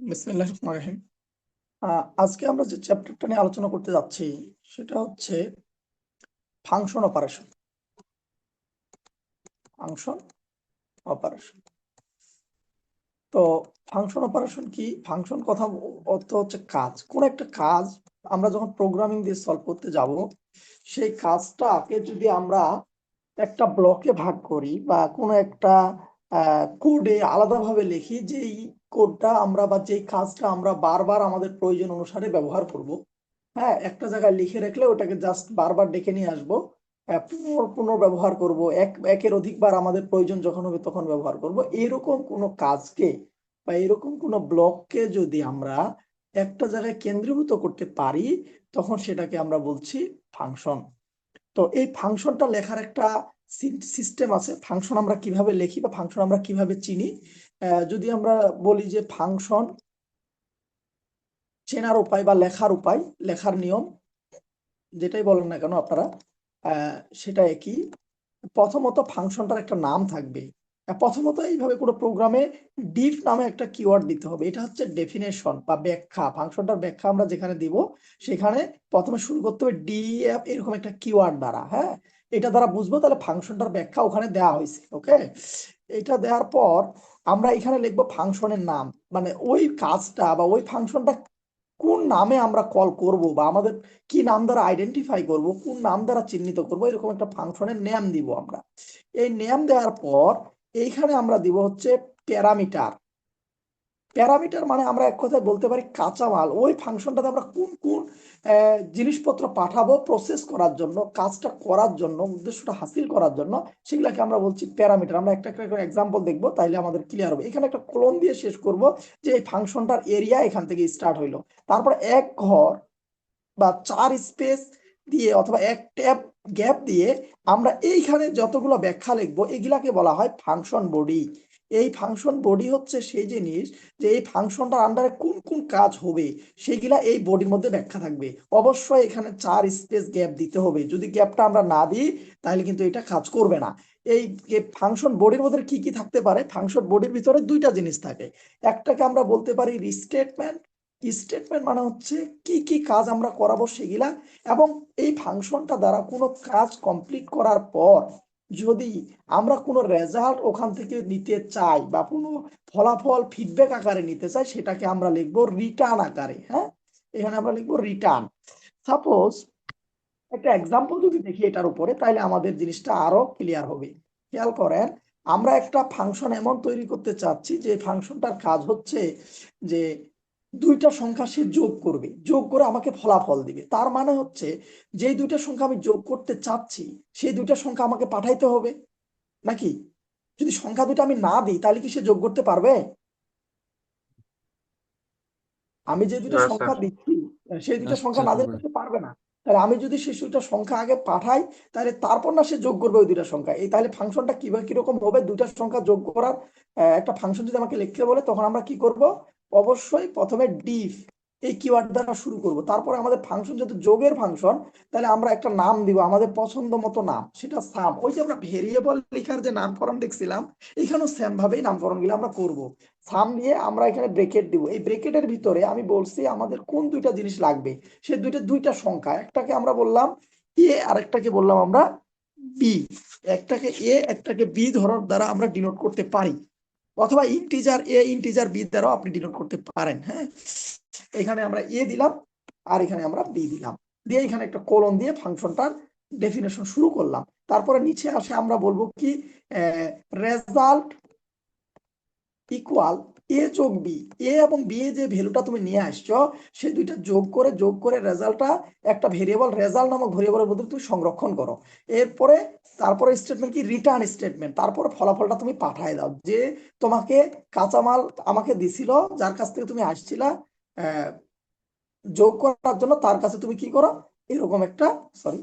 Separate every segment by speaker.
Speaker 1: বিসমিল্লাহির রহমানির রহিম। আজকে আমরা যে চ্যাপ্টারটা নিয়ে আলোচনা করতে যাচ্ছি সেটা হচ্ছে ফাংশন অপারেশন। Function operation. তো ফাংশন অপারেশন কি? ফাংশন কথা অর্থ হচ্ছে কাজ। কোন একটা কাজ আমরা যখন প্রোগ্রামিং দিয়ে সলভ করতে যাব, সেই কাজটাকে যদি আমরা একটা ব্লকে ভাগ করি বা কোনো একটা কোডে আলাদাভাবে লিখি, যেই কোডটা আমরা বা যেই কাজটা আমরা বারবার আমাদের প্রয়োজন অনুসারে ব্যবহার করব। হ্যাঁ, একটা জায়গায় লিখে রাখলে ওটাকে জাস্ট বারবার ডেকে নিয়ে আসবো, পুনর্ব্যবহার করব, একের অধিকবার আমাদের প্রয়োজন যখন হবে তখন ব্যবহার করব। এরকম কোনো কাজকে বা এরকম কোনো ব্লককে যদি আমরা একটা জায়গায় কেন্দ্রীভূত করতে পারি, তখন সেটাকে আমরা বলছি ফাংশন। তো এই ফাংশনটা লেখার একটা সিস্টেম আছে। ফাংশন আমরা কিভাবে লিখি বা ফাংশন আমরা কিভাবে চিনি, যদি আমরা বলি যে ফাংশন চেনার উপায় বা লেখার উপায়, লেখার নিয়ম, যেটাই বলেন না কেন আপনারা, সেটা একই। প্রথমত ফাংশনটার একটা নাম থাকবে। প্রথমত এইভাবে কোনো প্রোগ্রামে ডিফ নামে একটা কিওয়ার্ড দিতে হবে। এটা হচ্ছে ডেফিনেশন বা ব্যাখ্যা। ফাংশনটার ব্যাখ্যা আমরা যেখানে দিব, সেখানে প্রথমে শুরু করতে হবে ডিএফ এরকম একটা কিওয়ার্ড দ্বারা। হ্যাঁ, এটা দ্বারা বুঝবো তাহলে ফাংশনটার ব্যাখ্যা ওখানে দেওয়া হয়েছে। ওকে, এটা দেওয়ার পর আমরা এখানে লিখবো ফাংশনের নাম, মানে ওই কাজটা বা ওই ফাংশনটা কোন নামে আমরা কল করব বা আমাদের কি নাম দ্বারা আইডেন্টিফাই করব, কোন নাম দ্বারা চিহ্নিত করব, এরকম একটা ফাংশনের নেম দিব আমরা। এই নেম দেওয়ার পর এইখানে আমরা দিব হচ্ছে প্যারামিটার। প্যারামিটার মানে আমরা এক কথায় বলতে পারি কাঁচামাল। ওই ফাংশনটাতে আমরা কোন কোন জিনিসপত্র পাঠাবো প্রসেস করার জন্য, কাজটা করার জন্য, উদ্দেশ্যটা হাসিল করার জন্য, সেগুলাকে আমরা বলছি প্যারামিটার। আমরা একটা একটা এক্সাম্পল দেখবো, তাইলে আমাদের ক্লিয়ার হবে। এখানে একটা কোলন দিয়ে শেষ করব যে এই ফাংশনটার এরিয়া এখান থেকে স্টার্ট হইলো। তারপর এক ঘর বা চার স্পেস দিয়ে অথবা এক ট্যাব গ্যাপ দিয়ে আমরা এইখানে যতগুলো ব্যাখ্যা লিখবো এগুলাকে বলা হয় ফাংশন বডি। এই ফাংশন বডি হচ্ছে সেই জিনিস যে এই ফাংশনটার আন্ডারে কোন কোন কাজ হবে সেগুলা এই বডির মধ্যে ব্যাখ্যা থাকবে। অবশ্যই এখানে চার স্পেস গ্যাপ দিতে হবে। যদি গ্যাপটা আমরা না দিই তাহলে কিন্তু এটা কাজ করবে না। এই ফাংশন বডির মধ্যে কি কি থাকতে পারে? ফাংশন বডির ভিতরে দুইটা জিনিস থাকে। একটাকে আমরা বলতে পারি রিস্টেটমেন্ট। স্টেটমেন্ট মানে হচ্ছে কি কি কাজ আমরা করাবো সেগুলা, এবং এই ফাংশনটা দ্বারা কোনো কাজ কমপ্লিট করার পর যদি আমরা কোনো রেজাল্ট ওখান থেকে নিতে চাই বা কোনো ফলাফল ফিডব্যাক আকারে নিতে চাই, সেটাকে আমরা লিখবো রিটার্ন আকারে। হ্যাঁ, এখানে আমরা লিখবো রিটার্ন। সাপোজ একটা এক্সাম্পল যদি দেখি এটার উপরে, তাহলে আমাদের জিনিসটা আরো ক্লিয়ার হবে। খেয়াল করেন, আমরা একটা ফাংশন এমন তৈরি করতে চাচ্ছি যে ফাংশনটার কাজ হচ্ছে যে দুইটা সংখ্যা সে যোগ করবে, যোগ করে আমাকে ফলাফল দিবে। তার মানে হচ্ছে যেই দুইটা সংখ্যা আমি যোগ করতে চাচ্ছি সেই দুইটা সংখ্যা আমাকে পাঠাইতে হবে নাকি? যদি সংখ্যা দুইটা আমি না দিই তাহলে কি সে যোগ করতে পারবে? আমি যে দুইটা
Speaker 2: না স্যার।
Speaker 1: সংখ্যা দিচ্ছি সেই দুইটা
Speaker 2: আচ্ছা
Speaker 1: সংখ্যা না দিলে
Speaker 2: করবে।
Speaker 1: তো সে পারবে না। তাহলে আমি যদি সেই দুইটা সংখ্যা আগে পাঠাই, তাহলে তারপর না সে যোগ করবে ওই দুইটা সংখ্যা। এই তাহলে ফাংশনটা কিভাবে কিরকম হবে? দুইটা সংখ্যা যোগ করার একটা ফাংশন যদি আমাকে লিখতে বলে, তখন আমরা কি করব? অবশ্যই প্রথমে ডিফ এই কিওয়ার্ড দ্বারা শুরু করব। তারপরে আমাদের ফাংশন যেহেতু যোগের ফাংশন, তাহলে আমরা একটা নাম দিব আমাদের পছন্দ মতো নাম, সেটা সাম। ওই যে আমরা ভেরিয়েবল লেখার যে নামকরণ দেখছিলাম, এখানেও সেম ভাবেই নামকরণ গুলো আমরা করব। সাম দিয়ে আমরা এখানে ব্রেকেট দিব। এই ব্রেকেটের ভিতরে আমি বলছি আমাদের কোন দুইটা জিনিস লাগবে। সে দুইটা সংখ্যা, একটাকে আমরা বললাম এ আর একটাকে বললাম আমরা বি। একটাকে এ একটাকে বি ধরার দ্বারা আমরা ডিনোট করতে পারি, অথবা ইন্টিজার এ ইন্টিজার বি দ্বারাও আপনি ডিনোট করতে পারেন। হ্যাঁ, এখানে আমরা এ দিলাম আর এখানে আমরা বি দিলাম, দিয়ে এখানে একটা কোলন দিয়ে ফাংশনটার ডেফিনেশন শুরু করলাম। তারপরে নিচে আসে আমরা বলবো কি, রেজাল্ট ইকুয়াল এ যোগ বি। এ এবং বি এ যে ভ্যালুটা তুমি নিয়ে আসছো, সে দুইটা যোগ করে রেজাল্টটা একটা ভেরিয়েবল রেজাল্ট নামক ভেরিয়েবলের মধ্যে তুমি সংরক্ষণ করো। এরপরে তারপরে স্টেটমেন্ট কি? Return statement. তারপরে ফলাফলটা তুমি পাঠায় দাও। যে তোমাকে কাঁচামাল আমাকে দিছিল, যার কাছ থেকে তুমি আসছিলা আহ যোগ করার জন্য, তার কাছে তুমি কি করো? এরকম একটা, সরি,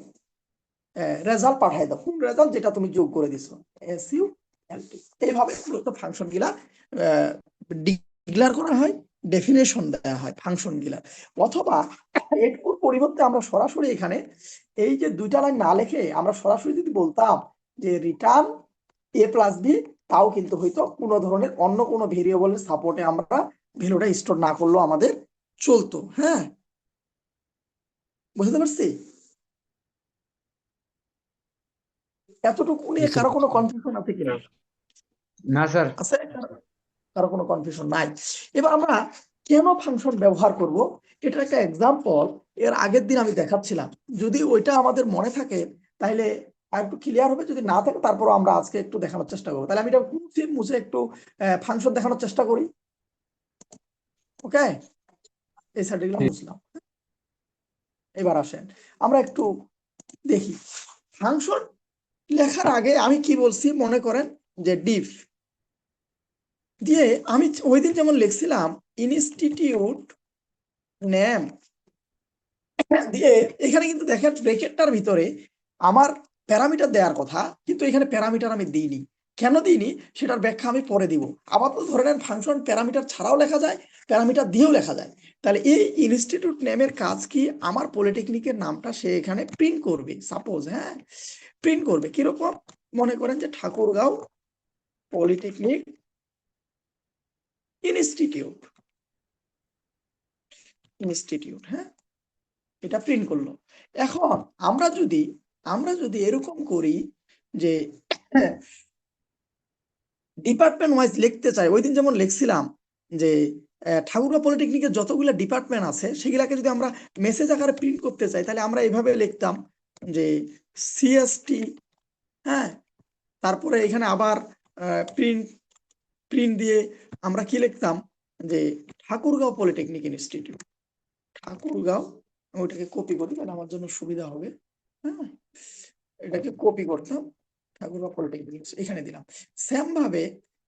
Speaker 1: রেজাল্ট পাঠায় দাও। কোন রেজাল্ট? যেটা তুমি যোগ করে দিছো। SULT। এইভাবে মূলত ফাংশন গিলা ডিক্লেয়ার করা হয়, ডেফিনেশন দেওয়া হয় ফাংশন গিলা। অথবা এটুকুর পরিবর্তে আমরা সরাসরি এখানে এই যে দুইটা লাইন না লিখে আমরা সরাসরি যদি বলতাম যে রিটার্ন A প্লাস বি, তাও কিন্তু হয়তো কোনো ধরনের অন্য কোনো ভেরিয়েবলের সাপোর্টে আমরা ভ্যালুটা স্টোর না করলেও আমাদের চলতো। হ্যাঁ, বুঝতে পারছি? এতটুকু নিয়ে কারো কোনো কনফিউশন আছে কিনা?
Speaker 2: না স্যার।
Speaker 1: আছে কারো কোনো কনফিউশন নাই? এবার আমরা কেন ফাংশন ব্যবহার করব, এটা একটা এক্সাম্পল এর আগের দিন আমি দেখাচ্ছিলাম। যদি ওইটা আমাদের মনে থাকে তাহলে আর একটু ক্লিয়ার হবে, যদি না থাকে তারপর আমরা আজকে একটু দেখানোর চেষ্টা করবো। তাহলে আমি এটা মুছে মুছে একটু ফাংশন দেখানোর চেষ্টা করি। ওকে, এই সাইডগুলো মুছলাম। এবার আসেন আমরা একটু দেখি ফাংশন লেখার আগে আমি কি বলছি মনে করেন, যে ডিফ দিয়ে আমি ওই দিন যেমন লিখছিলাম ইনস্টিটিউট নেম দিয়ে, এখানে কিন্তু দেখেন ব্রেকেটটার ভিতরে আমার প্যারামিটার দেওয়ার কথা, কিন্তু এখানে প্যারামিটার আমি দিইনি। কেন দিইনি সেটার ব্যাখ্যা আমি পরে দিব। আবার তো ধরে নেন ফাংশন প্যারামিটার ছাড়াও লেখা যায়, প্যারামিটার দিয়েও লেখা যায়। তাহলে এই ইনস্টিটিউট নেমের কাজ কি, আমার পলিটেকনিকের নামটা সে এখানে প্রিন্ট করবে। সাপোজ, হ্যাঁ, প্রিন্ট করবে কিরকম, মনে করেন যে ঠাকুরগাঁও পলিটেকনিক ইনস্টিটিউট, ইনস্টিটিউট, হ্যাঁ, এটা প্রিন্ট করলো। এখন আমরা যদি এরকম করি যে ডিপার্টমেন্ট ওয়াইজ লিখতে চাই, ওই দিন যেমন লিখছিলাম যে ঠাকুরগাঁও পলিটেকনিকের যতগুলো ডিপার্টমেন্ট আছে সেগুলাকে যদি আমরা মেসেজ আকারে প্রিন্ট করতে চাই, তাহলে আমরা এইভাবে লিখতাম যে সিএসটি, হ্যাঁ, তারপরে এখানে আবার প্রিন্ট প্রিন্ট দিয়ে আমরা কি লিখতাম যে ঠাকুরগাঁও পলিটেকনিক ইনস্টিটিউট, ঠাকুরগাঁও। ওইটাকে কপি করি তাহলে আমার জন্য সুবিধা হবে। হ্যাঁ, এটাকে কপি করতাম, ঠাকুরগাঁও পলিটেকনিক এখানে দিলাম। সেম ভাবে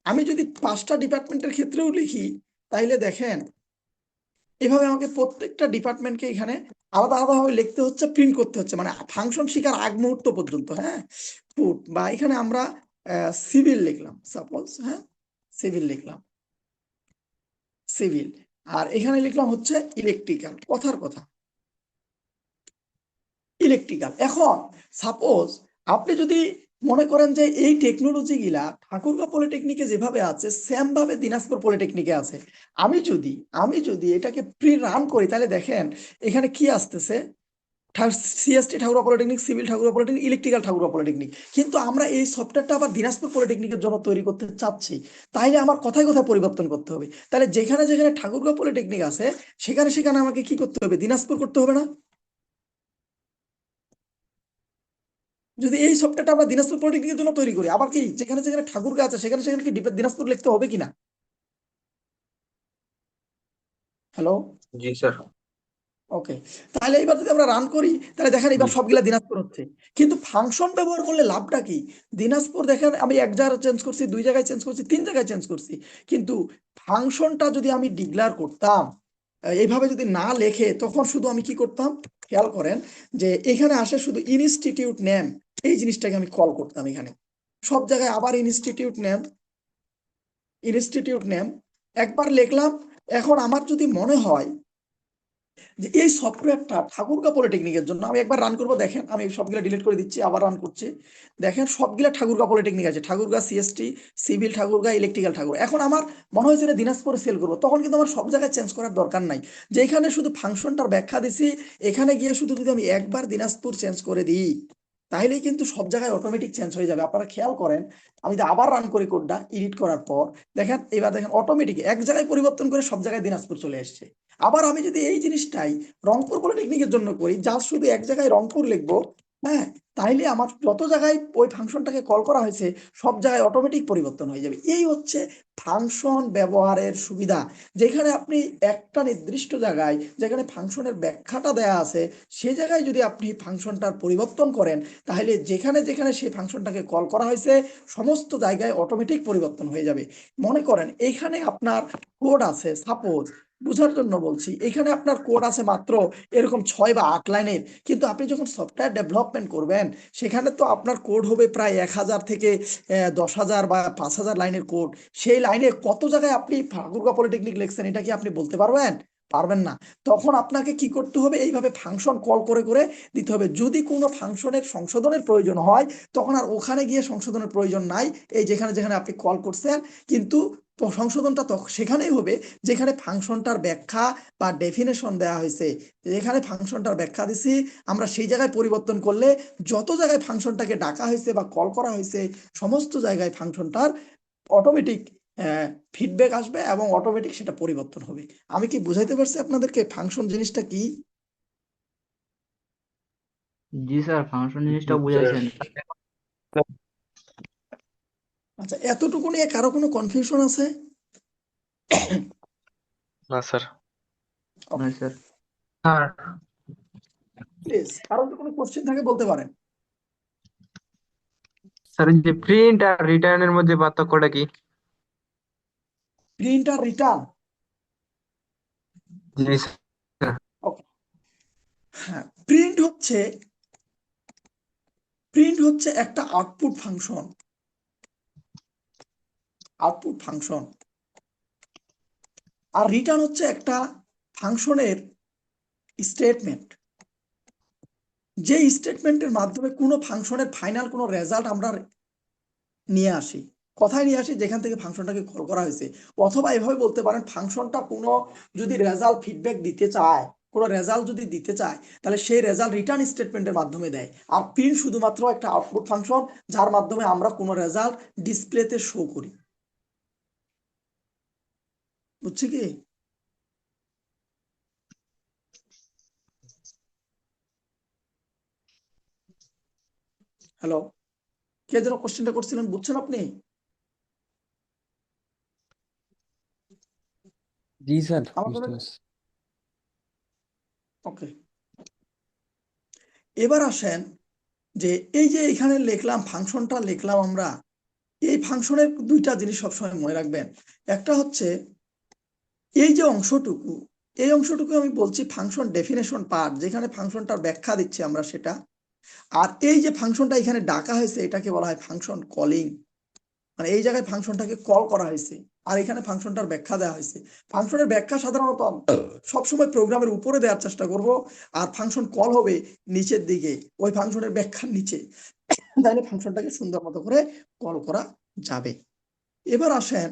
Speaker 1: আমি যদি 5টা ডিপার্টমেন্টের ক্ষেত্রেও লিখি, তাইলে দেখেন এভাবে আমাকে প্রত্যেকটা ডিপার্টমেন্টকে এখানে আলাদা আলাদা ভাবে লিখতে হচ্ছে, প্রিন্ট করতে হচ্ছে, মানে ফাংশন শিখার আগ মুহূর্ত পর্যন্ত। হ্যাঁ, পুট বা এখানে আমরা সিভিল লিখলাম সাপোজ, হ্যাঁ, সিভিল লিখলাম, সিভিল। আর এখানে লিখলাম হচ্ছে ইলেকট্রিক্যাল, কথার কথা ইলেকট্রিক্যাল। এখন সাপোজ আপনি যদি মনে করেন যে এই টেকনোলজি গুলা ঠাকুরগাঁও পলিটেকনিকে যেভাবে আছে সেম ভাবে দিনাজপুর পলিটেকনিকে আছে, আমি যদি এটাকে প্রি রান করি, তাহলে দেখেন এখানে কি আসতেছে, CST Thakurgaon polytechnic, civil Thakurgaon polytechnic, electrical Thakurgaon polytechnic. কিন্তু আমরা এই সফটওয়্যারটা আবার দিনাজপুর পলিটেকনিকের জন্য তৈরি করতে চাচ্ছি, তাইলে আমার কথায় কথায় পরিবর্তন করতে হবে। তাহলে যেখানে যেখানে ঠাকুরগাঁও পলিটেকনিক আছে সেখানে সেখানে আমাকে কি করতে হবে, দিনাজপুর করতে হবে না? যদি এই সফটওয়্যারটা আমরা দিনাজপুর পলিটেকনিকের জন্য তৈরি করি, আবার কি যেখানে যেখানে ঠাকুরগাঁও আছে সেখানে সেখানে কি দিনাজপুর লিখতে হবে কিনা? হ্যালো,
Speaker 2: জি স্যার।
Speaker 1: ওকে। তাহলে এবার যদি আমরা রান করি তাহলে দেখেন
Speaker 2: জি।
Speaker 1: এবার সবগুলা দিনাজপুর হচ্ছে। কিন্তু ফাংশন ব্যবহার করলে লাভটা কি, দিনাজপুর দেখেন আমি এক জায়গায় চেঞ্জ করছি, 2 জায়গায় চেঞ্জ করছি, 3 জায়গায় চেঞ্জ করছি, কিন্তু ফাংশনটা যদি আমি ডিক্লেয়ার করতাম এইভাবে যদি না লেখে, তখন শুধু আমি কি করতাম, খেয়াল করেন যে এখানে আসে শুধু ইনস্টিটিউট নেম, এই জিনিসটাকে আমি কল করতাম এখানে সব জায়গায়। আবার ইনস্টিটিউট নেম, ইনস্টিটিউট নেম একবার লিখলাম। এখন আমার যদি মনে হয় যে এই সফটওয়্যারটা ঠাকুরগাঁও পলিটেকনিকের জন্য, আমি একবার রান করবো, দেখেন আমি সবগুলো ডিলিট করে দিচ্ছি, আবার রান করছি, দেখেন সবগুলা ঠাকুরগাঁও পলিটেকনিক আছে, Thakurgaon CST, civil Thakurgaon, electrical Thakur. এখন আমার মনে হয়েছে যে দিনাজপুরে সেল করবো, তখন কিন্তু আমার সব জায়গায় চেঞ্জ করার দরকার নাই, যে এখানে শুধু ফাংশনটার ব্যাখ্যা দিছি, এখানে গিয়ে শুধু যদি আমি একবার দিনাজপুর চেঞ্জ করে দিই, তাহলেই কিন্তু সব জায়গায় অটোমেটিক চেঞ্জ হয়ে যাবে। আপনারা খেয়াল করেন, আমি যদি আবার রান করি কোডটা এডিট করার পর, দেখেন এবার দেখেন অটোমেটিক এক জায়গায় পরিবর্তন করে সব জায়গায় দিনাজপুর চলে এসছে। আবার আমি যদি এই জিনিসটাই রংপুর পলিটেকনিকের জন্য করি, যা শুধু এক জায়গায় রংপুর লিখবো, হ্যাঁ, তাইলে আমার যত জায়গায় ওই ফাংশনটাকে কল করা হয়েছে সব জায়গায় অটোমেটিক পরিবর্তন হয়ে যাবে। এই হচ্ছে ফাংশন ব্যবহারের সুবিধা। যেখানে আপনি একটা নির্দিষ্ট জায়গায় যেখানে ফাংশনের ব্যাখ্যাটা দেয়া আছে, সে জায়গায় যদি আপনি ফাংশনটার পরিবর্তন করেন, তাহলে যেখানে যেখানে সেই ফাংশনটাকে কল করা হয়েছে সমস্ত জায়গায় অটোমেটিক পরিবর্তন হয়ে যাবে। মনে করেন এইখানে আপনার কোড আছে, সাপোজ বুঝার জন্য বলছি, এখানে আপনার কোড আছে মাত্র এরকম 6 বা 8 লাইনের, কিন্তু আপনি যখন সফটওয়্যার ডেভেলপমেন্ট করবেন সেখানে তো আপনার কোড হবে প্রায় 1000 থেকে 10,000 বা 5,000 লাইনের কোড। সেই লাইনে কত জায়গায় আপনি ঠাকুরগাঁও পলিটেকনিক লিখছেন এটা কি আপনি বলতে পারবেন? পারবেন না। তখন আপনাকে কি করতে হবে, এইভাবে ফাংশন কল করে করে দিতে হবে। যদি কোনো ফাংশনের সংশোধনের প্রয়োজন হয় তখন আর ওখানে গিয়ে সংশোধনের প্রয়োজন নাই, এই যেখানে যেখানে আপনি কল করছেন, কিন্তু তো সংশোধনটা তো সেখানেই হবে যেখানে ফাংশনটার ব্যাখ্যা বা ডেফিনেশন দেওয়া হয়েছে। যেখানে ফাংশনটার ব্যাখ্যা দিছি আমরা সেই জায়গায় পরিবর্তন করলে যত জায়গায় ফাংশনটাকে ডাকা হয়েছে বা কল করা হয়েছে সমস্ত জায়গায় ফাংশনটার অটোমেটিক ফিডব্যাক আসবে এবং অটোমেটিক সেটা পরিবর্তন হবে। আমি কি বুঝাইতে পারছি আপনাদেরকে ফাংশন জিনিসটা কি?
Speaker 2: জি স্যার, ফাংশন জিনিসটা
Speaker 3: জি স্যার।
Speaker 2: বুঝাইছেন।
Speaker 1: আচ্ছা, এতটুকু নিয়ে কারো কোনো কনফিউশন আছে?
Speaker 3: না স্যার।
Speaker 2: না স্যার। স্যার,
Speaker 1: প্লিজ, কারো যদি কোনো কোশ্চেন থাকে বলতে পারেন।
Speaker 2: স্যার এই যে প্রিন্ট আর রিটার্নের মধ্যে পার্থক্যটা কি?
Speaker 1: প্রিন্ট আর রিটার্ন?
Speaker 2: জি স্যার।
Speaker 1: ওকে, হ্যাঁ, প্রিন্ট হচ্ছে একটা আউটপুট ফাংশন। আর রিটার্ন হচ্ছে একটা ফাংশনের স্টেটমেন্ট, যে স্টেটমেন্টের মাধ্যমে কোনো ফাংশনের ফাইনাল কোনো রেজাল্ট আমরা নিয়ে আসি। কোথায় নিয়ে আসি? যেখান থেকে ফাংশনটাকে কল করা হয়েছে। অথবা এভাবে বলতে পারেন ফাংশনটা কোনো যদি রেজাল্ট ফিডব্যাক দিতে চায়, কোনো রেজাল্ট যদি দিতে চায় তাহলে সেই রেজাল্ট রিটার্ন স্টেটমেন্টের মাধ্যমে দেয়। আর প্রিন্ট শুধুমাত্র একটা আউটপুট ফাংশন যার মাধ্যমে আমরা কোনো রেজাল্ট ডিসপ্লেতে শো করি। বুঝছি কি? হ্যালো, কে যেন কোশ্চেনটা করছিলেন, বুঝছেন আপনি?
Speaker 4: জি স্যার,
Speaker 1: আমাদের
Speaker 4: বুঝতে পারছি।
Speaker 1: ওকে, এবার আসেন যে এই যে এখানে লিখলাম ফাংশনটা লিখলাম আমরা, এই ফাংশনের দুইটা জিনিস সবসময় মনে রাখবেন। একটা হচ্ছে এই যে অংশটুকু, এই অংশটুকু আমি বলছি ফাংশন ডেফিনেশন পার্ট, যেখানে ফাংশনটার ব্যাখ্যা দিচ্ছি আমরা সেটা। আর এই যে ফাংশনটা এখানে ডাকা হয়েছে এটাকে বলা হয় ফাংশন কলিং, মানে এই জায়গায় ফাংশনটাকে কল করা হয়েছে আর এখানে ফাংশনটার ব্যাখ্যা দেওয়া হয়েছে। ফাংশনের ব্যাখ্যা সাধারণত সবসময় প্রোগ্রামের উপরে দেওয়ার চেষ্টা করব, আর ফাংশন কল হবে নিচের দিকে, ওই ফাংশনের ব্যাখ্যার নিচে, তাহলে ফাংশনটাকে সুন্দর মতো করে কল করা যাবে। এবার আসেন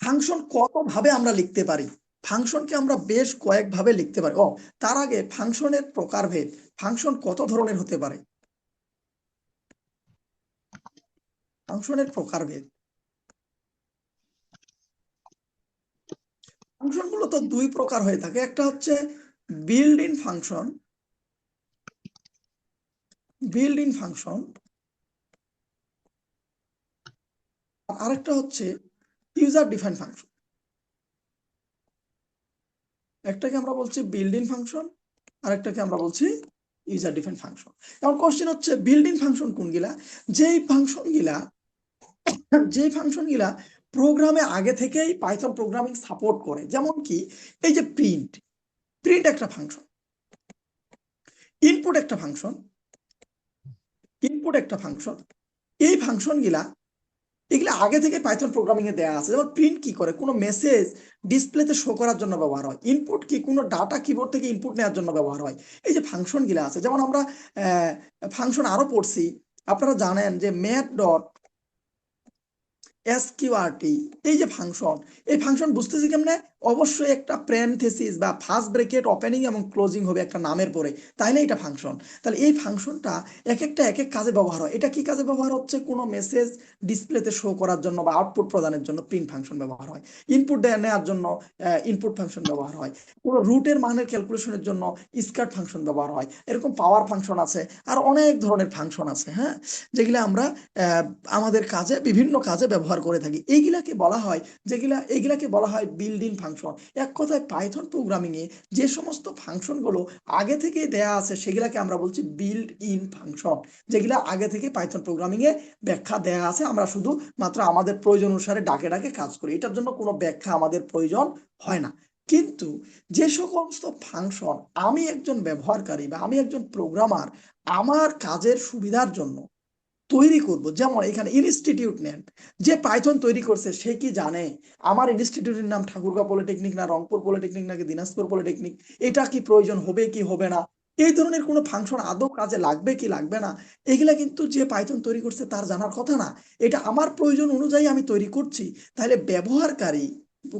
Speaker 1: ফাংশন কত ভাবে আমরা লিখতে পারি। ফাংশনকে আমরা বেশ কয়েকভাবে লিখতে পারি। তার আগে ফাংশনের প্রকারভেদ, ফাংশন কত ধরনের হতে পারে? ফাংশনের প্রকারভেদ, ফাংশনগুলো তো দুই প্রকার হয়ে থাকে। একটা হচ্ছে বিল্ড ইন ফাংশন, আরেকটা হচ্ছে ইউজার ডিফাইন ফাংশন। একটাকে আমরা বলছি বিল্ড ইন ফাংশন, আরেকটাকে আমরা বলছি ইউজার ডিফাইন ফাংশন। এখন কোশ্চেন হচ্ছে বিল্ড ইন ফাংশন কোনগুলা? যেই ফাংশনগুলা প্রোগ্রামে আগে থেকেই পাইথন প্রোগ্রামিং সাপোর্ট করে। যেমন কি এই যে প্রিন্ট একটা ফাংশন, ইনপুট একটা ফাংশন, এই ফাংশনগুলা এগুলো আগে থেকে পাইথন প্রোগ্রামিং এ দেওয়া আছে। যেমন প্রিন্ট কি করে? কোনো মেসেজ ডিসপ্লেতে শো করার জন্য ব্যবহার হয়। ইনপুট কি? কোনো ডাটা কিবোর্ড থেকে ইনপুট নেওয়ার জন্য ব্যবহার হয়। এই যে ফাংশন গুলা আছে, যেমন আমরা ফাংশন আরো পড়ছি, আপনারা জানেন যে ম্যাথ ডট এসকিউআরটি, এই যে ফাংশন, এই ফাংশন বুঝতেছি কেমনে? অবশ্যই একটা প্যারেনথেসিস বা ফার্স্ট ব্র্যাকেট ওপেনিং এবং ক্লোজিং হবে একটা নামের পরে, তাইলে এটা ফাংশন। তাহলে এই ফাংশনটা এক একটা এক এক কাজে ব্যবহার হয়। এটা কি কাজে ব্যবহার হচ্ছে? কোনো মেসেজ ডিসপ্লেতে শো করার জন্য বা আউটপুট প্রদানের জন্য প্রিন্ট ফাংশন ব্যবহার হয়। ইনপুট নেওয়ার জন্য ইনপুট ফাংশন ব্যবহার হয়। কোনো রুটের মানের ক্যালকুলেশনের জন্য স্কার্ট ফাংশন ব্যবহার হয়। এরকম পাওয়ার ফাংশন আছে, আর অনেক ধরনের ফাংশন আছে, হ্যাঁ, যেগুলো আমরা আমাদের কাজে বিভিন্ন কাজে ব্যবহার করে থাকি। এইগুলাকে বলা হয় এইগুলাকে বলা হয় বিল্ড ইন ফাংশন। এক কথায় পাইথন প্রোগ্রামিং এ যে সমস্ত ফাংশন গুলো আগে থেকে দেয়া আছে সেগুলাকে আমরা বলছি বিল্ড ইন ফাংশন, যেগুলা আগে থেকে পাইথন প্রোগ্রামিং এ ব্যাখ্যা দেয়া আছে। আমরা শুধু মাত্র আমাদের প্রয়োজন অনুসারে ডাকে ডাকে কাজ করি, এটার জন্য কোনো ব্যাখ্যা আমাদের প্রয়োজন হয় না। কিন্তু যে সমস্ত ফাংশন আমি একজন ব্যবহারকারী বা আমি একজন প্রোগ্রামার আমার কাজের সুবিধার জন্য তৈরি করব, যেমন এখানে ইনস্টিটিউট নেন, যে পাইথন তৈরি করছে সে কি জানে আমার ইনস্টিটিউটের নাম ঠাকুরগাঁও পলিটেকনিক না রংপুর পলিটেকনিক নাকি দিনাজপুর পলিটেকনিক? এটা কি প্রয়োজন হবে কি হবে না? এই ধরনের কোনো ফাংশন আদৌ কাজে লাগবে কি লাগবে না, এগুলা কিন্তু যে পাইথন তৈরি করছে তার জানার কথা না। এটা আমার প্রয়োজন অনুযায়ী আমি তৈরি করছি। তাহলে ব্যবহারকারী,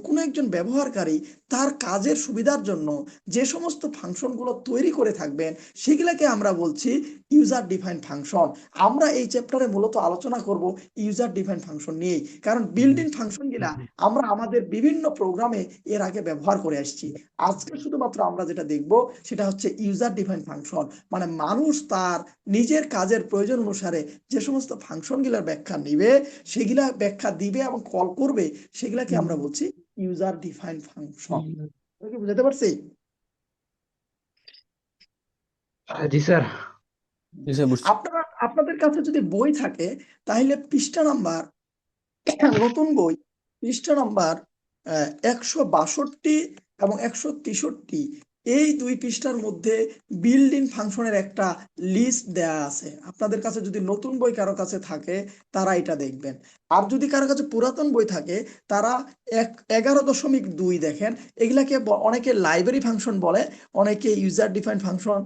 Speaker 1: কোনো একজন ব্যবহারকারী তার কাজের সুবিধার জন্য যে সমস্ত ফাংশনগুলো তৈরি করে থাকবেন, সেগুলাকে আমরা বলছি ইউজার ডিফাইন ফাংশন। আমরা এই চ্যাপ্টারে মূলত আলোচনা করব ইউজার ডিফাইন ফাংশন নিয়েই, কারণ বিল্ট ইন ফাংশনগুলা আমরা আমাদের বিভিন্ন প্রোগ্রামে এর আগে ব্যবহার করে আসছি। আজকে শুধুমাত্র আমরা যেটা দেখব সেটা হচ্ছে ইউজার ডিফাইন ফাংশন, মানে মানুষ তার নিজের কাজের প্রয়োজন অনুসারে যে সমস্ত ফাংশনগুলোর ব্যাখ্যা নিবে, সেগুলা ব্যাখ্যা দিবে এবং কল করবে, সেগুলাকে আমরা বলছি ইউজার ডিফাইন ফাংশন। কি বুঝতে পারছি?
Speaker 2: জি স্যার।
Speaker 3: জি স্যার, বুঝছি।
Speaker 1: আপনাদের কাছে যদি বই থাকে তাহলে পৃষ্ঠা নাম্বার, নতুন বই পৃষ্ঠা নাম্বার 162 এবং 163, এই দুই পৃষ্ঠার মধ্যে বিল্ড ইন ফাংশনের একটা লিস্ট দেয়া আছে। আপনাদের কাছে যদি নতুন বই কারো কাছে থাকে তারা এটা দেখবেন। আর যদি কারো কাছে পুরাতন বই থাকে তারা 11.2 দেখেন। এগুলাকে অনেকে লাইব্রেরি ফাংশন বলে, অনেকে user define function,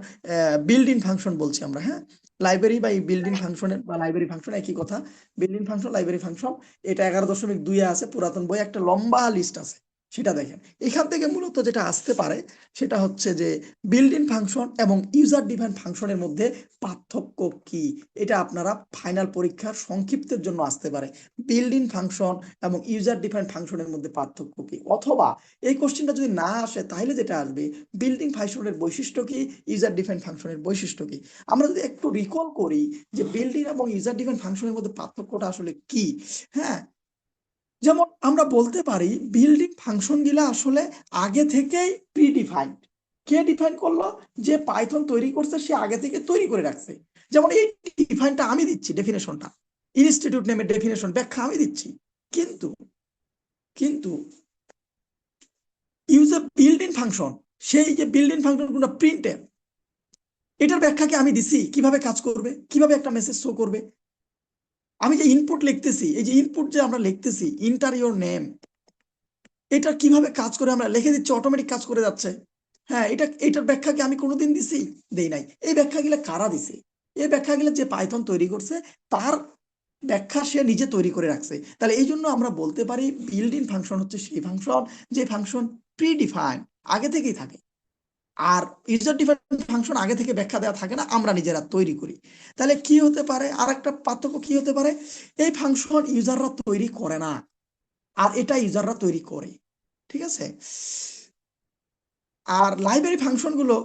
Speaker 1: build in function বলছি আমরা। হ্যাঁ, লাইব্রেরি বা বিল্ড ইন ফাংশনের বা লাইব্রেরি ফাংশন একই কথা। Build in function, library function, এটা 11.2 আছে পুরাতন বই, একটা লম্বা লিস্ট আছে, সেটা দেখেন। এখান থেকে মূলত যেটা আসতে পারে সেটা হচ্ছে যে বিল্ড ইন ফাংশন এবং ইউজার ডিফাইন ফাংশনের মধ্যে পার্থক্য কি, এটা আপনারা ফাইনাল পরীক্ষার সংক্ষিপ্তের জন্য আসতে পারে। বিল্ড ইন ফাংশন এবং ইউজার ডিফাইন ফাংশনের মধ্যে পার্থক্য কি, অথবা এই কোশ্চেনটা যদি না আসে তাহলে যেটা আসবে বিল্ড ইন ফাংশনের বৈশিষ্ট্য কি, ইউজার ডিফাইন ফাংশনের বৈশিষ্ট্য কি। আমরা যদি একটু রিকল করি যে বিল্ড ইন এবং ইউজার ডিফাইন ফাংশনের মধ্যে পার্থক্যটা আসলে কি। হ্যাঁ, যেমন আমরা বলতে পারি বিল্ডিং ফাংশন গুলা আসলে আগে থেকেই প্রিডিফাইন্ড। কে ডিফাইন করলো? যে পাইথন তৈরি করছে সে আগে থেকে তৈরি করে রাখছে। যেমন এই ডিফাইনটা আমি দিচ্ছি, ডেফিনেশনটা, ইনস্টিটিউট নেমের ডেফিনেশন ব্যাখ্যা আমি দিচ্ছি, কিন্তু কিন্তু ইউজার বিল্ড ইন ফাংশন, সেই যে বিল্ড ইন ফাংশন গুলো প্রিন্টে, এটার ব্যাখ্যাকে আমি দিছি কিভাবে কাজ করবে, কিভাবে একটা মেসেজ শো করবে। আমি যে ইনপুট লিখতেছি, এই যে ইনপুট যে আমরা লিখতেছি ইন্টার ইওর নেম, এটা কিভাবে কাজ করে আমরা লিখে দিচ্ছি, অটোমেটিক কাজ করে যাচ্ছে। হ্যাঁ, এটার ব্যাখ্যা কি আমি কোনোদিন দিছি? দেই নাই। এই ব্যাখ্যাগুলো কারা দিছে? এই ব্যাখ্যাগুলো যে পাইথন তৈরি করছে তার ব্যাখ্যা সে নিজে তৈরি করে রাখছে। তাহলে এই জন্য আমরা বলতে পারি বিল্ড ইন ফাংশন হচ্ছে সেই ফাংশন যে ফাংশন প্রিডিফাইন, আগে থেকেই থাকে। আর ইউজার ডিফাইন ফাংশন আগে থেকে ব্যাখ্যা দেওয়া থাকে না, আমরা নিজেরা তৈরি করি। তাহলে কি হতে পারে, আর একটা পার্থক্য কি হতে পারে, এই ফাংশন ইউজাররা তৈরি করে না, আর এটা ইউজাররা তৈরি করে। ঠিক আছে? আর লাইব্রেরি ফাংশন গুলো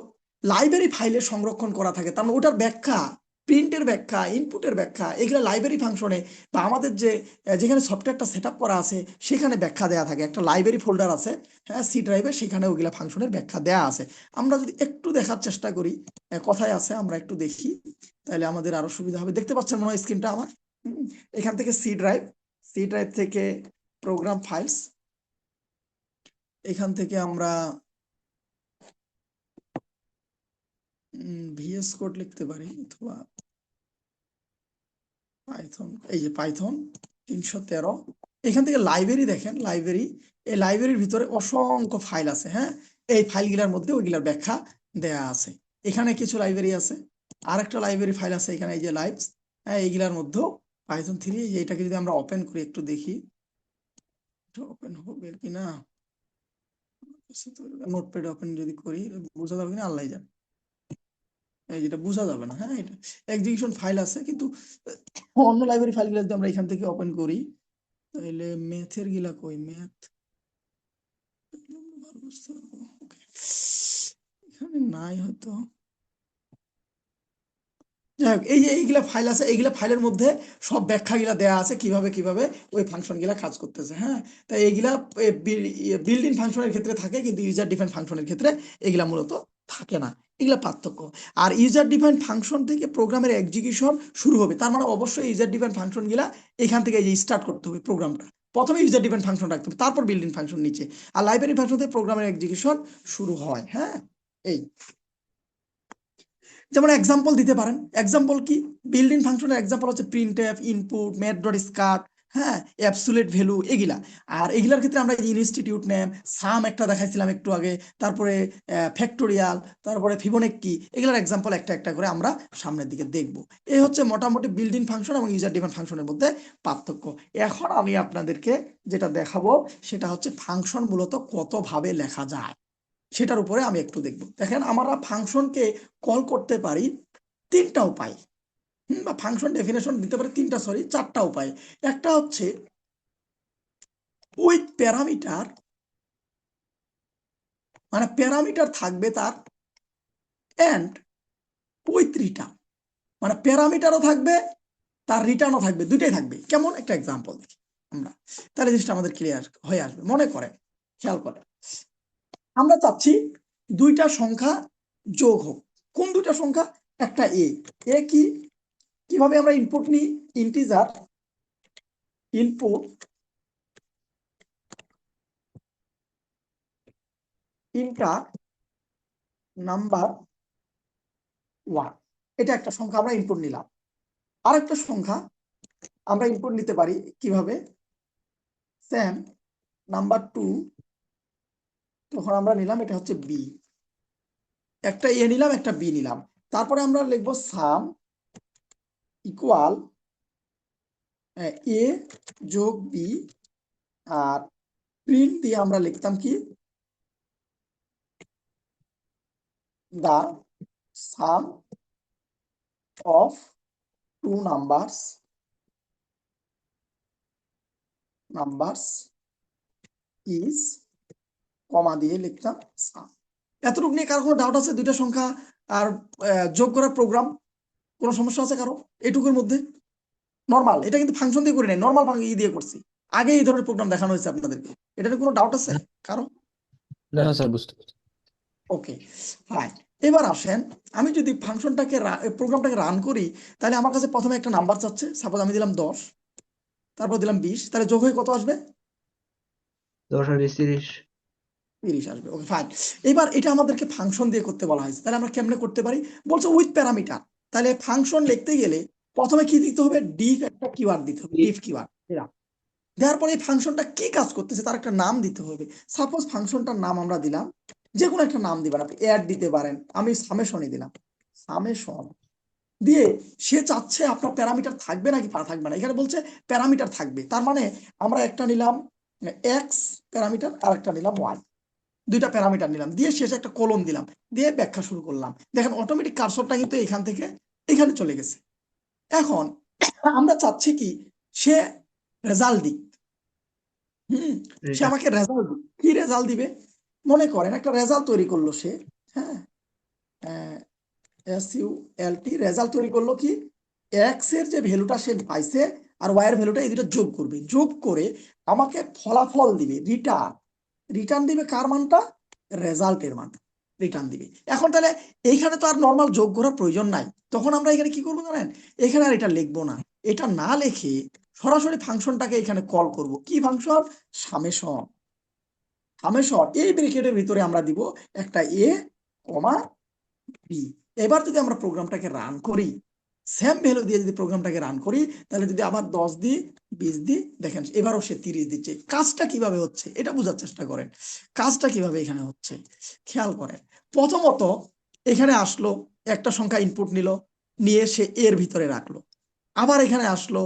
Speaker 1: লাইব্রেরি ফাইলে সংরক্ষণ করা থাকে, তার মানে ওটার ব্যাখ্যা, প্রিন্টের ব্যাখ্যা, ইনপুটের ব্যাখ্যা, এগুলো লাইব্রেরি ফাংশনে বা আমাদের যে যেখানে সফটওয়্যারটা সেট আপ করা আছে সেখানে ব্যাখ্যা দেওয়া থাকে। একটা লাইব্রেরি ফোল্ডার আছে, হ্যাঁ, সি ড্রাইভে, সেখানে ওইগুলা ফাংশনের ব্যাখ্যা দেওয়া আছে। আমরা যদি একটু দেখার চেষ্টা করি কোথায় আছে আমরা একটু দেখি, তাহলে আমাদের আরো সুবিধা হবে। দেখতে পাচ্ছেন মনে হয় স্ক্রিনটা আমার? এখান থেকে সি ড্রাইভ থেকে প্রোগ্রাম ফাইলস, এখান থেকে আমরা ভিএস কোড লিখতে পারি, অথবা পাইথন, এই যে পাইথন 313, এখান থেকে লাইব্রেরি দেখেন, লাইব্রেরি, এই লাইব্রেরির ভিতরে অসংখ্য ফাইল আছে। হ্যাঁ, এই ফাইলগুলোর মধ্যে ওইগুলোর ব্যাখ্যা দেয়া আছে। এখানে কিছু লাইব্রেরি আছে, আর একটা লাইব্রেরি ফাইল আছে এখানে, এই যে লাইভস। হ্যাঁ, এইগুলার মধ্যেও পাইথন 3, এটাকে যদি আমরা ওপেন করি একটু দেখি ওপেন হবে কিনা, নোটপ্যাড ওপেন যদি করি বোঝা যাবে কিনা আল্লাহ জানে, এই যেটা বোঝা যাবে না। হ্যাঁ, এটা এক্সিকিউশন ফাইল আছে, কিন্তু অন্য লাইব্রেরি ফাইলগুলো যদি আমরা এখান থেকে ওপেন করি তাহলে ম্যাথের গিলা কই, ম্যাথ এখানে নাই হয়তো। যাই হোক, এই যে এইগুলা ফাইল আছে, এইগুলা ফাইলের মধ্যে সব ব্যাখ্যা গিলা দেওয়া আছে কিভাবে কিভাবে ওই ফাংশন গিলা কাজ করতেছে। হ্যাঁ, তাই এইগুলা বিল্ড ইন ফাংশনের ক্ষেত্রে থাকে, কিন্তু ইউজার ডিফাইন ফাংশনের ক্ষেত্রে এগুলা মূলত থাকে না। এগুলা পার্থক্য। আর ইউজার ডিফাইন ফাংশন থেকে প্রোগ্রামের এক্সিকিউশন শুরু হবে, তার মানে অবশ্যই ইউজার ডিফাইন ফাংশন গিলা এখান থেকে এই যে স্টার্ট করতে হবে প্রোগ্রামটা। প্রথমে ইউজার ডিফাইন ফাংশন রাখতে হবে, তারপর বিল্ড ইন ফাংশন নিচে, আর লাইব্রেরি ফাংশন থেকে প্রোগ্রামের এক্সিকিউশন শুরু হয়। হ্যাঁ, এই যেমন এক্সাম্পল দিতে পারেন। এক্সাম্পল কি? বিল্ড ইন ফাংশনের এক্সাম্পল হচ্ছে printf, input, math dot start, হ্যাঁ, অ্যাবসুলেট ভ্যালু এগুলা। আর এগুলার ক্ষেত্রে আমরা ইনস্টিটিউট নেম, সাম একটা দেখাইছিলাম একটু আগে, তারপরে ফ্যাক্টোরিয়াল, তারপরে ফিবোনাক্কি, এগুলার এক্সাম্পল একটা একটা করে আমরা সামনের দিকে দেখব। এই হচ্ছে মোটামুটি বিল্ট ইন ফাংশন এবং ইউজার ডিফাইন ফাংশনের মধ্যে পার্থক্য। এখন আমি আপনাদেরকে যেটা দেখাবো সেটা হচ্ছে ফাংশন মূলত কতভাবে লেখা যায় সেটার উপরে আমি একটু দেখব। দেখেন, আমরা ফাংশনকে কল করতে পারি তিনটা উপায়, বা ফাংশন ডেফিনেশন দিতে পারি তিনটা, সরি, চারটা উপায়। একটা হচ্ছে উইথ প্যারামিটার, মানে প্যারামিটার থাকবে তার, এন্ড উইথ রিটার্ন, মানে প্যারামিটারও থাকবে তার রিটার্নও থাকবে, দুইটাই থাকবে। কেমন, একটা এক্সাম্পল দেখি আমরা, তাহলে জিনিসটা আমাদের ক্লিয়ার হয়ে আসবে। মনে করেন, খেয়াল করেন, আমরা চাচ্ছি দুইটা সংখ্যা যোগ হোক। কোন দুইটা সংখ্যা? একটা এ কি, কিভাবে আমরা ইনপুট নিই? ইন্টিজার ইনপুট ইন্টার নাম্বার 1, এটা একটা সংখ্যা আমরা ইনপুট নিলাম। আরেকটা সংখ্যা আমরা ইনপুট নিতে পারি কিভাবে? সেম নাম্বার 2, তখন আমরা নিলাম এটা হচ্ছে বি। একটা এ নিলাম, একটা বি নিলাম, তারপরে আমরা লিখবো সাম ইকুয়াল এ যোগ বি, আর প্রিন্ট দিয়ে আমরা লিখতাম কি, দা সাম অফ টু নাম্বারস ইজ, কমা দিয়ে লিখতাম সাম। এতটুকু নিয়ে কারো কোনো ডাউট আছে? দুইটা সংখ্যা আর যোগ করার প্রোগ্রাম, কোনো সমস্যা আছে কারো এটুকুর মধ্যে? নর্মাল, এটা কিন্তু ফাংশন দিয়ে করি নাই, নর্মাল দিয়ে করছি। আগে এই ধরনের প্রোগ্রাম দেখানো হয়েছে আপনাদেরকে। এটাতে কোনো ডাউট আছে কারো?
Speaker 3: না স্যার, বুঝতে পারছি।
Speaker 1: ওকে, ফাইন। এবার আসেন, আমি যদি ফাংশনটাকে প্রোগ্রামটাকে রান করি, তাহলে আমার কাছে প্রথমে একটা নাম্বার চাচ্ছে, সাপোজ আমি দিলাম 10, তারপর দিলাম 20, তাহলে যোগ হয়ে কত আসবে?
Speaker 2: 10 আর 20 30।
Speaker 1: 30 আসবে। ওকে, ফাইন। এবার এটা আমাদেরকে ফাংশন দিয়ে করতে বলা হয়েছে, তাহলে আমরা কেমনে করতে পারি? বলছে উইথ প্যারামিটার। তাহলে ফাংশন লিখতে গেলে প্রথমে কি দিতে হবে? ডিফ একটা কিওয়ার্ড দিতে হবে, ডিফ কিওয়ার্ড। দেওয়ার পরে এই ফাংশনটা কি কাজ করতেছে তার একটা নাম দিতে হবে। সাপোজ ফাংশনটার নাম আমরা দিলাম, যে কোনো একটা নাম দিবেন, আপনি অ্যাড দিতে পারেন, আমি সামেশনই দিলাম, সামেশন দিয়ে সে চাচ্ছে আপনার প্যারামিটার থাকবে নাকি থাকবে না। এখানে বলছে প্যারামিটার থাকবে, তার মানে আমরা একটা নিলাম এক্স প্যারামিটার আর একটা নিলাম ওয়াই, দুইটা প্যারামিটার নিলাম, দিয়ে শেষে একটা কলম দিলাম, দিয়ে ব্যাখ্যা শুরু করলাম। দেখেন অটোমেটিক কার্সরটা কিন্তু এখান থেকে এখানে চলে গেছে। এখন আমরা চাচ্ছি কি, সে রেজাল্ট দিক। সে
Speaker 2: রিটার্ন।
Speaker 1: আমাকে রেজাল্ট, কি রেজাল্ট দিবে? মনে করেন একটা রেজাল্ট তৈরি করলো সে, হ্যাঁ, এসইউএলটি রেজাল্ট তৈরি করলো কি, এক্স এর যে ভ্যালুটা সে পাইছে আর ওয়াই এর ভ্যালুটা, এই দুটো যোগ করবে, যোগ করে আমাকে ফলাফল দিবে, রিটার্ন। রিটার্ন দিবে কার মানটা? রেজাল্টের মান রিটার্ন দিবে। এখন তাহলে এইখানে তো আর নর্মাল যোগ করার প্রয়োজন নাই, তখন আমরা এখানে কি করবো জানেন? এখানে আর এটা লিখবো না, এটা না লিখে সরাসরি ফাংশনটাকে এখানে কল করব। কি ফাংশন? সামেশন। সামেশন এই ব্র্যাকেটের ভিতরে আমরা দিব একটা এ কমা বি। এবার যদি আমরা প্রোগ্রামটাকে রান করি, সেম ভ্যালু দিয়ে যদি প্রোগ্রামটাকে রান করি, তাহলে যদি আবার 10 দিই, 20 দিই, দেখেন এবারও সে 30 দিচ্ছে। কাজটা কিভাবে হচ্ছে এটা বোঝার চেষ্টা করেন, কাজটা কিভাবে এখানে হচ্ছে খেয়াল করেন। প্রথমত এখানে আসলো, একটা সংখ্যা ইনপুট নিল, নিয়ে সে এর ভিতরে রাখলো। আবার এখানে আসলো,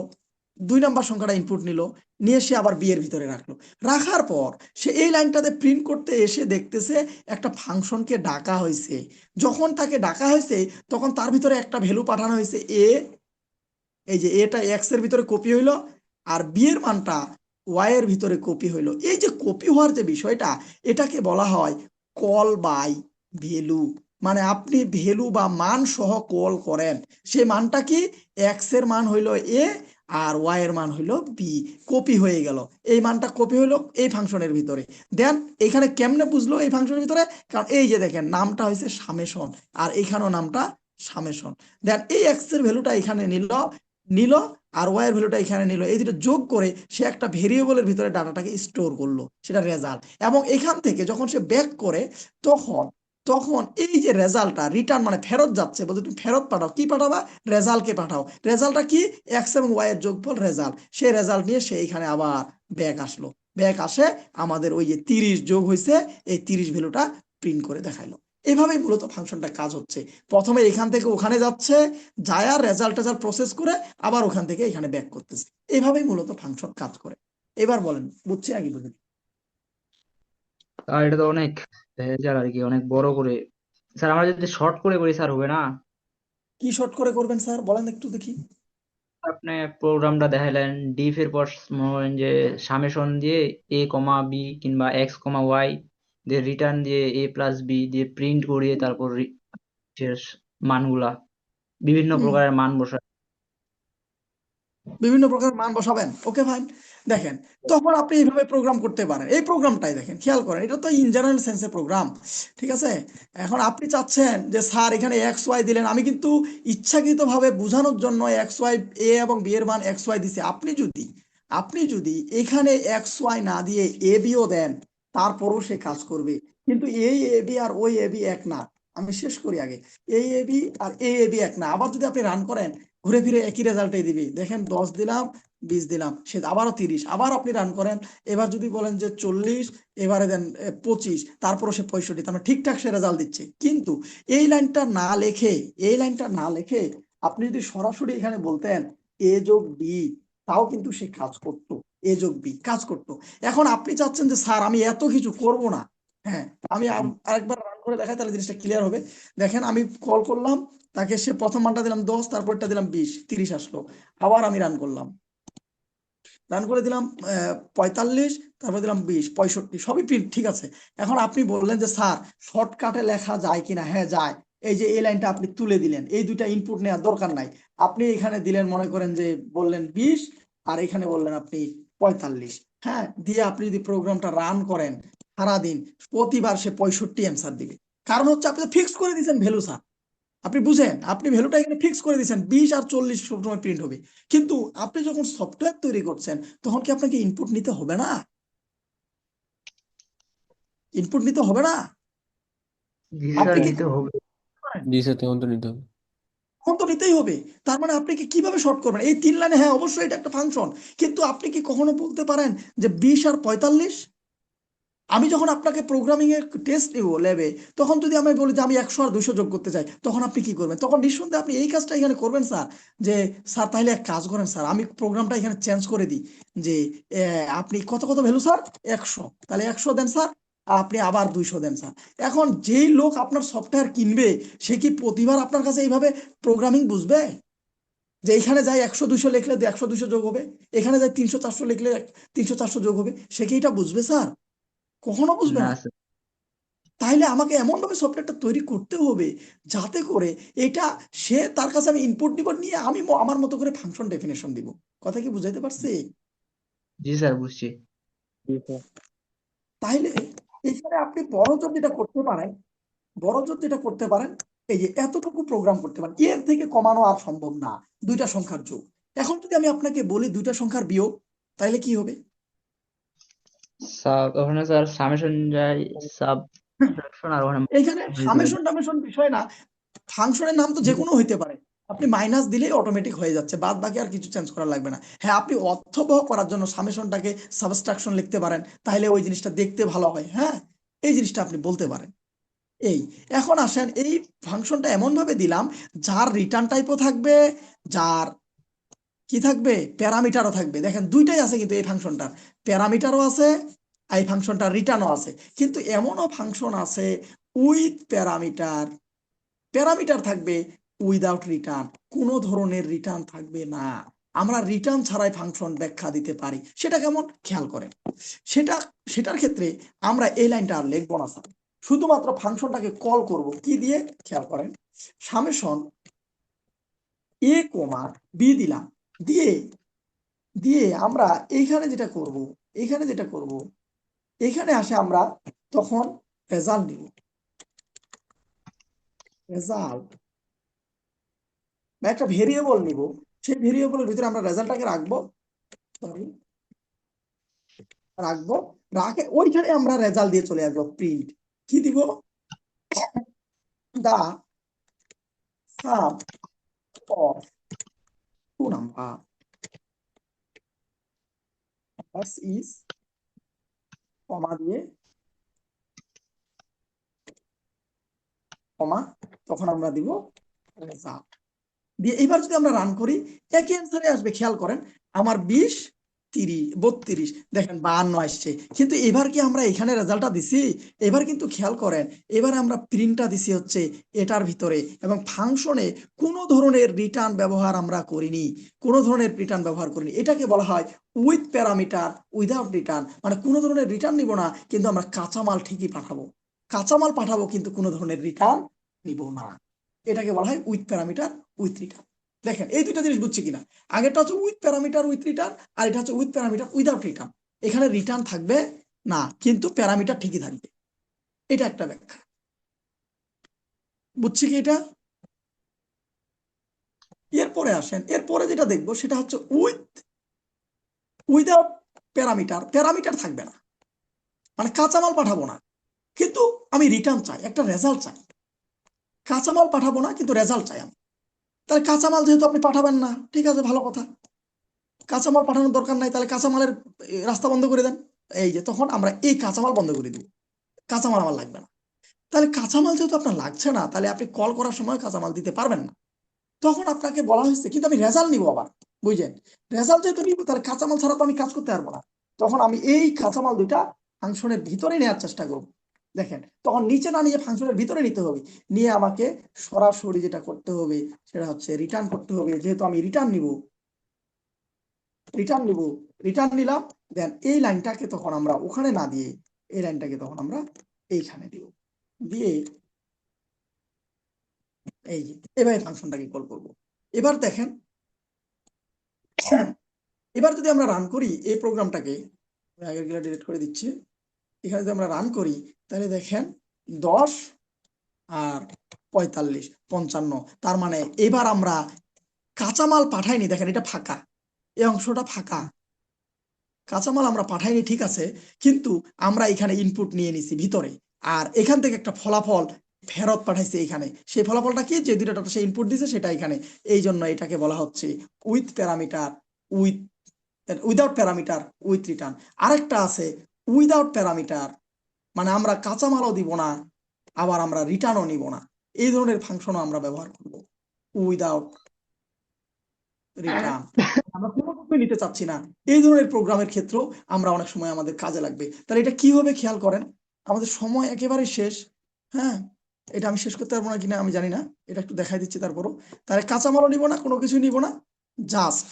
Speaker 1: 2 নাম্বার সংখ্যাটা ইনপুট নিল, নিয়ে সে আবার বি এর ভিতরে রাখলো। রাখার পর সে এই লাইনটাতে প্রিন্ট করতে এসে দেখতেছে একটা ফাংশনকে ডাকা হয়েছে। যখন তাকে ডাকা হয়েছে তখন তার ভিতরে একটা ভ্যালু পাঠানো হয়েছে এ, এই যে এটা এক্স এর ভিতরে কপি হইলো, আর বি এর মানটা ওয়াই এর ভিতরে কপি হইলো। এই যে কপি হওয়ার যে বিষয়টা, এটাকে বলা হয় কল বাই ভ্যালু। মানে আপনি ভ্যালু বা মান সহ কল করেন, সেই মানটা কি, এক্স এর মান হইলো এ আর ওয়াই এর মান হইলো বি, কপি হয়ে গেল। এই মানটা কপি হইলো এই ফাংশনের ভিতরে। দেন এখানে কেমনে বুঝলো এই ফাংশনের ভিতরে? কারণ এই যে দেখেন নামটা হয়েছে সামেশন, আর এখানেও নামটা সামেশন। দেন এই এক্স এর ভ্যালুটা এখানে নিল, নিল আর ওয়াই এর ভ্যালুটা এখানে নিল, এই দুটো যোগ করে সে একটা ভেরিয়েবলের ভিতরে ডাটাটাকে স্টোর করলো, সেটা রেজাল্ট। এবং এখান থেকে যখন সে ব্যাক করে, তখন তখন এই যে রেজাল্টটা রিটার্ন মানে ফেরত যাচ্ছে, বলতে তুমি ফেরত পাঠাও, কি পাঠাবা? রেজাল্টকে পাঠাও। রেজাল্টটা কি? এক্স এবং ওয়াই এর যোগফল রেজাল্ট। সেই রেজাল্ট নিয়ে সে এখানে আবার ব্যাক আসলো, ব্যাক আসে আমাদের ওই যে 30 যোগ হয়েছে, এই 30 ভ্যালুটা প্রিন্ট করে দেখাইলো। এভাবেই মূলত ফাংশনটা কাজ হচ্ছে। প্রথমে এখান থেকে ওখানে যাচ্ছে, যায় আর রেজাল্ট প্রসেস করে আবার ওখান থেকে এখানে ব্যাক করতেছে। এইভাবেই মূলত ফাংশন কাজ করে। এবার বলেন, বুঝছি নাকি বুঝেন?
Speaker 3: আর এটা তো অনেক ভেজাল আর কি, অনেক বড় করে। স্যার আমরা যদি শর্ট করে করি স্যার হবে না?
Speaker 1: কি শর্ট করে করবেন স্যার, বলেন একটু দেখি।
Speaker 3: আপনি প্রোগ্রামটা দেখাইলেন, ডিফ এর পর মনে করেন যে সামেশন দিয়ে এ কমা বি কিংবা এক্স কমা ওয়াই দিয়ে রিটার্ন দিয়ে এ প্লাস বি দিয়ে প্রিন্ট করিয়ে তারপর শেষ মানগুলা বিভিন্ন
Speaker 1: হুম,
Speaker 3: প্রকারের মান বসায়।
Speaker 1: বিভিন্ন প্রকার মান বসাবেন, ওকে ফাইন। দেখেন, তখন আপনি এইভাবে প্রোগ্রাম করতে পারেন। এই প্রোগ্রামটাই দেখেন, খেয়াল করেন, এটা তো ইন জেনারেল সেন্সে প্রোগ্রাম, ঠিক আছে? এখন আপনি চাচ্ছেন যে স্যার এখানে এক্স ওয়াই দিলেন, আমি কিন্তু ইচ্ছাকৃতভাবে বোঝানোর জন্য এক্স ওয়াই, এ এবং বি এর মান এক্স ওয়াই দিছি। আপনি যদি এখানে এক্স ওয়াই না দিয়ে এ বিও দেন, তারপরও সে কাজ করবে। কিন্তু এই এ বি আর ওই এ বি এক না। আমি শেষ করি আগে। এই A B R A B এক না। আবার যদি আপনি রান করেন, ঘুরে ফিরে একই রেজাল্টই দিবি। দেখেন, 10 দিলাম, 20 দিলাম, সে আবারও 30। আবার আপনি রান করেন, এবার যদি বলেন যে 40, এবারে দেন 25, তারপরও সে 65। তার মানে ঠিকঠাক সে রেজাল্ট দিচ্ছে। কিন্তু এই লাইনটা না লেখে, এই লাইনটা না লেখে আপনি যদি সরাসরি এখানে বলতেন এ যোগ বি, তাও কিন্তু সে কাজ করতো। এ যোগ বি কাজ করতো। এখন আপনি চাচ্ছেন যে স্যার আমি এত কিছু করব না। হ্যাঁ, আমি আরেকবার রান করে দেখাই, তাহলে জিনিসটা ক্লিয়ার হবে। দেখেন, আমি কল করলাম তাকে, সে প্রথম মানটা দিলাম 10, তারপরটা দিলাম 20, 30 আসলো। আবার আমি রান করলাম, রান করে দিলাম 45, তারপর দিলাম 20, 65, সবই ঠিক আছে। এখন আপনি বললেন যে স্যার শর্টকাটে লেখা যায় কিনা? হ্যাঁ যায়। এই যে এই লাইনটা আপনি তুলে দিলেন, এই দুইটা ইনপুট নেওয়ার দরকার নাই। আপনি এখানে দিলেন, মনে করেন যে বললেন 20, আর এখানে বললেন আপনি 45। হ্যাঁ, দিয়ে আপনি যদি প্রোগ্রামটা রান করেন সারাদিন, প্রতিবার সে 65 অ্যান্সার দিবে। কারণ হচ্ছে আপনি ফিক্স করে দিয়েছেন ভ্যালু স্যার। আপনি বুঝেন, আপনি ভ্যালুটা এখানে ফিক্স করে দিয়েছেন, 20 আর 40 সবসময় প্রিন্ট হবে। কিন্তু আপনি যখন সফটওয়্যার তৈরি করছেন, তখন কি আপনাকে ইনপুট নিতে হবে না? ইনপুট নিতে হবে না?
Speaker 3: জি স্যার
Speaker 1: আপনি কি
Speaker 3: নিতে হবে।
Speaker 1: করেন?
Speaker 4: জি স্যার, তখন তো নিতে হবে।
Speaker 1: তখন তো নিতেই হবে। তার মানে আপনি কি কিভাবে শর্ট করবেন? এই 3 লাইনে, হ্যাঁ অবশ্যই এটা একটা ফাংশন, কিন্তু আপনি কি কখনো বলতে পারেন যে 20 আর 45? আমি যখন আপনাকে প্রোগ্রামিং এর টেস্ট দিব ল্যাবে, তখন যদি আমি বলি যে আমি 100 আর 200 যোগ করতে চাই, তখন আপনি কি করবেন? তখন নিঃসন্দেহে আপনি এই কাজটা এখানে করবেন স্যার, যে স্যার তাহলে এক কাজ করেন স্যার, আমি প্রোগ্রামটা এখানে চেঞ্জ করে দিই, যে আপনি কত কত ভ্যালু স্যার? 100, তাহলে 100 দেন স্যার, আর আপনি আবার 200 দেন স্যার। এখন যেই লোক আপনার সফটওয়্যার কিনবে, সে কি প্রতিবার আপনার কাছে এইভাবে প্রোগ্রামিং বুঝবে? যে এখানে যাই 100 200 লিখলে 100 200 যোগ হবে, এখানে যাই 300 400 লিখলে 300 400 যোগ হবে, সে কি এটা বুঝবে স্যার? কখনো বুঝবে
Speaker 3: না
Speaker 1: না।
Speaker 3: স্যার।
Speaker 1: তাইলে আমাকে এমন ভাবে সফটওয়্যারটা তৈরি করতে হবে, যাতে করে এটা, সে তার কাছে আমি ইনপুট নিব, নিয়ে আমি আমার মতো করে ফাংশন ডেফিনেশন দিব। কথা কি বুঝাইতে পারছি?
Speaker 3: জি স্যার বুঝছি।
Speaker 4: জি স্যার।
Speaker 1: তাইলে এখানে আপনি বড়জোর যেটা করতে পারেন, বড়জোর যেটা করতে পারেন, এই যে এতটুকু প্রোগ্রাম করতে পারেন, এর থেকে কমানো আর সম্ভব না। দুইটা সংখ্যার যোগ। এখন যদি আমি আপনাকে বলি দুইটা সংখ্যার বিয়োগ, তাইলে কি হবে?
Speaker 3: সাব ওখানে স্যার সামেশন যায়, সাব আর ওখানে
Speaker 1: এখানে
Speaker 3: দিতে হবে।
Speaker 1: সামেশন টামেশন বিষয় না, ফাংশনের নাম তো যে কোনো হইতে পারে। আপনি মাইনাস দিলেই অটোমেটিক হয়ে যাচ্ছে, বাদ বাকি আর কিছু চেঞ্জ করা লাগবে না। হ্যাঁ, আপনি অর্থবহ করার জন্য সামেশনটাকে সাবট্রাকশন লিখতে পারেন, তাহলে ওই জিনিসটা দেখতে ভালো হয়। হ্যাঁ, এই জিনিসটা আপনি বলতে পারেন। এই, এখন আসেন, এই ফাংশনটা এমন ভাবে দিলাম, যার রিটার্ন টাইপও থাকবে, যার কি থাকবে, প্যারামিটারও থাকবে। দেখেন দুইটাই আছে, কিন্তু এই ফাংশনটার প্যারামিটারও আছে, এই ফাংশনটার রিটার্নও আছে। কিন্তু এমনও ফাংশন আছে উইথ প্যারামিটার, প্যারামিটার থাকবে, উইদাউট রিটার্ন, কোনো ধরনের রিটার্ন থাকবে না। আমরা রিটার্ন ছাড়াই ফাংশন ব্যাখ্যা দিতে পারি। সেটা কেমন, খেয়াল করেন। সেটা, সেটার ক্ষেত্রে আমরা এই লাইনটা আর লিখবো না স্যার, শুধুমাত্র ফাংশনটাকে কল করব কি দিয়ে, খেয়াল করেন। সামেশন এ কমা বি দিলাম, দিয়ে দিয়ে আমরা এইখানে যেটা করব, এখানে যেটা করব, এখানে আসে আমরা তখন রেজাল্ট দিব। রেজাল্ট বা একটা ভেরিয়েবল নিব, সেই ভেরিয়েবলের ভিতরে আমরা রেজাল্টটাকে রাখবো, সরি, রাখবো, রাখে ওইখানে আমরা রেজাল্ট দিয়ে চলে আসবো, প্রিন্ট কি দিব, the sum of two numbers is কমা দিয়ে কমা তখন আমরা দিব রেজাল্ট দিয়ে এবার যদি আমরা রান করি একই অ্যান্সারে আসবে। খেয়াল করেন আমার 20 30 32 দেখেন 52 আসছে, কিন্তু এবার কি আমরা এখানে রেজাল্টটা দিছি? এবার কিন্তু খেয়াল করেন এবার আমরা প্রিন্টটা দিছি হচ্ছে এটার ভিতরে, এবং ফাংশনে কোনো ধরনের রিটার্ন ব্যবহার আমরা করিনি, কোনো ধরনের রিটার্ন ব্যবহার করিনি। এটাকে বলা হয় উইথ প্যারামিটার উইদাউট রিটার্ন, মানে কোনো ধরনের রিটার্ন নিব না, কিন্তু আমরা কাঁচামাল ঠিকই পাঠাবো, কাঁচামাল পাঠাবো কিন্তু কোনো ধরনের রিটার্ন নিব না। এটাকে বলা হয় উইথ প্যারামিটার উইথ রিটার্ন। দেখেন এই দুইটা জিনিস বুঝছি কিনা? আগেরটা হচ্ছে উইথ প্যারামিটার উইথ রিটার্ন, আর এটা হচ্ছে উইথ প্যারামিটার উইদাউট রিটার্ন। এখানে রিটার্ন থাকবে না, কিন্তু প্যারামিটার ঠিকই থাকবে। এটা একটা ব্যাখ্যা, বুঝছি কি এটা? এরপরে আসেন, এরপরে যেটা দেখবো সেটা হচ্ছে উইদাউট প্যারামিটার। প্যারামিটার থাকবে না, মানে কাঁচামাল পাঠাবো না, কিন্তু আমি রিটার্ন চাই, একটা রেজাল্ট চাই। কাঁচামাল পাঠাবো না, কিন্তু রেজাল্ট চাই আমি। তাহলে কাঁচামাল যেহেতু আপনি পাঠাবেন না, ঠিক আছে, ভালো কথা, কাঁচামাল পাঠানোর দরকার নাই, তাহলে কাঁচামালের রাস্তা বন্ধ করে দেন। এই যে তখন আমরা এই কাঁচামাল বন্ধ করে দিব, কাঁচামাল আমার লাগবে না। তাহলে কাঁচামাল যেহেতু আপনার লাগছে না, তাহলে আপনি কল করার সময় কাঁচামাল দিতে পারবেন না। তখন আপনাকে বলা হয়েছে কিন্তু আমি রেজাল্ট নিব আবার, বুঝলেন? রেজাল্ট যেহেতু নিব, তাহলে কাঁচামাল ছাড়া তো আমি কাজ করতে পারবো না। তখন আমি এই কাঁচামাল দুইটা ফাংশনের ভিতরে নেওয়ার চেষ্টা করব। দেখেন তখন নিচে না নিয়ে ফাংশনের ভিতরে নিতে হবে, নিয়ে আমাকে সরাসরি যেটা করতে হবে সেটা হচ্ছে রিটার্ন করতে হবে। যেহেতু আমি রিটার্ন নিব, রিটার্ন নিলাম, দেন এই লাইনটাকে তখন আমরা ওখানে না দিয়ে এই লাইনটাকে তখন আমরা এইখানে দিব, দিয়ে এই যে এভাবে ফাংশনটাকে কল করব। এবার দেখেন, এবার যদি আমরা রান করি এই প্রোগ্রামটাকে, আগেরগুলো ডিলিট করে দিচ্ছি, এখানে যদি আমরা রান করি তাহলে দেখেন 10 আর 45 55, তার মানে এবার আমরা কাঁচামাল পাঠাইনি। দেখেন এটা ফাঁকা, এই অংশটা ফাঁকা, কাঁচামাল আমরা পাঠাইনি, ঠিক আছে, কিন্তু আমরা এখানে ইনপুট নিয়ে নিছি ভিতরে, আর এখান থেকে একটা ফলাফল ফেরত পাঠাইছে এখানে। সেই ফলাফলটা কি? যে দুইটা ডাটা সে ইনপুট দিছে সেটা এখানে। এই জন্য এটাকে বলা হচ্ছে with parameter without parameter with return. আরেকটা আছে উইদাউট প্যারামিটার, মানে আমরা কাঁচামালও দিব না, আবার আমরা রিটার্নও নিব না। এই ধরনের ফাংশনও আমরা ব্যবহার করব উইদাউট রিটার্ন। আমরা কোনো কিছুই নিতে চাচ্ছি না, এই ধরনের প্রোগ্রামের ক্ষেত্রেও আমরা অনেক সময় আমাদের কাজে লাগবে। তাহলে এটা কি হবে খেয়াল করেন, আমাদের সময় একেবারে শেষ। হ্যাঁ, এটা আমি শেষ করতে পারবো না কিনা আমি জানি না, এটা একটু দেখাই দিচ্ছি তারপরও। তাহলে কাঁচামালও নিব না, কোনো কিছু নিব না, জাস্ট